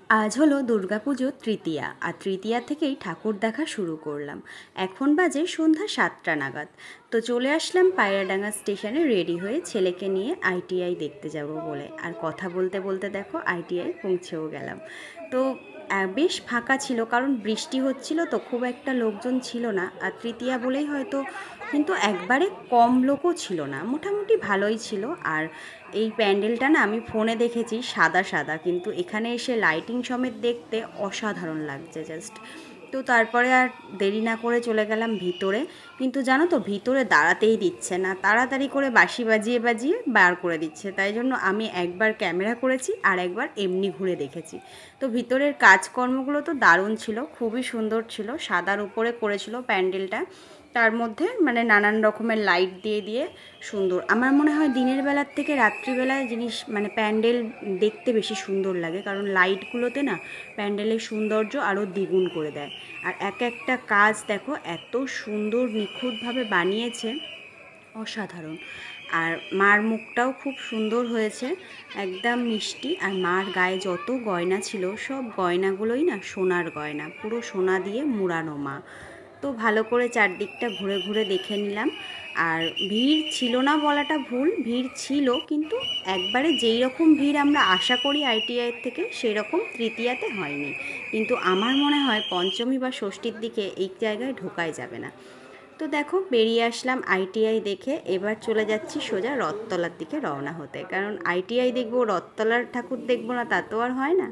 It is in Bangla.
আজ হলো দুর্গাপুজোর তৃতীয়া, আর তৃতীয়া থেকেই ঠাকুর দেখা শুরু করলাম। এখন বাজে সন্ধ্যা 7টা নাগাদ। তো চলে আসলাম পায়রাডাঙ্গা স্টেশনে রেডি হয়ে ছেলেকে নিয়ে আইটিআই দেখতে যাব বলে। আর কথা বলতে বলতে দেখো আইটিআই পৌঁছেও গেলাম। তো বেশ ফাঁকা ছিল, কারণ বৃষ্টি হচ্ছিল, তো খুব একটা লোকজন ছিল না। আর তৃতীয়া বলেই হয়তো, কিন্তু একবারে কম লোকও ছিল না, মোটামুটি ভালোই ছিল। আর এই প্যান্ডেলটা না আমি ফোনে দেখেছি সাদা সাদা, কিন্তু এখানে এসে লাইটিং সমেত দেখতে অসাধারণ লাগছে জাস্ট। তো তারপরে আর দেরি না করে চলে গেলাম ভিতরে। কিন্তু জানো তো, ভিতরে দাঁড়াতেই দিচ্ছে না, তাড়াতাড়ি করে বাঁশি বাজিয়ে বাজিয়ে বার করে দিচ্ছে। তাই জন্য আমি একবার ক্যামেরা করেছি আর একবার এমনি ঘুরে দেখেছি। তো ভিতরের কাজকর্মগুলো তো দারুণ ছিল, খুবই সুন্দর ছিল, সাদার উপরে করেছিল প্যান্ডেলটা। তার মধ্যে মানে নানান রকমের লাইট দিয়ে দিয়ে সুন্দর। আমার মনে হয় দিনের বেলার থেকে রাত্রিবেলায় জিনিস মানে প্যান্ডেল দেখতে বেশি সুন্দর লাগে, কারণ লাইটগুলোতে না প্যান্ডেলের সৌন্দর্য আরও দ্বিগুণ করে দেয়। আর এক একটা কাজ দেখো এত সুন্দর নিখুঁতভাবে বানিয়েছে, অসাধারণ। আর মার মুখটাও খুব সুন্দর হয়েছে, একদম মিষ্টি। আর মার গায়ে যত গয়না ছিল সব গয়নাগুলোই না সোনার গয়না, পুরো সোনা দিয়ে মুড়ানো মা। তো ভালো করে চারদিকটা ঘুরে ঘুরে দেখে নিলাম। আর ভিড় ছিল না বলাটা ভুল, ভিড় ছিল, কিন্তু একবারে যেই রকম ভিড় আমরা আশা করি আইটিআই থেকে সেই রকম তৃতীয়াতে হয়নি। কিন্তু আমার মনে হয় পঞ্চমী বা ষষ্ঠীর দিকে এই জায়গায় ঢোকাই যাবে না। তো দেখো বেরিয়ে আসলাম আইটিআই দেখে। এবার চলে যাচ্ছি সোজা রথতলার দিকে রওনা হতে, কারণ আইটিআই দেখবো, রথতলার ঠাকুর দেখবো না তা তো আর হয় না।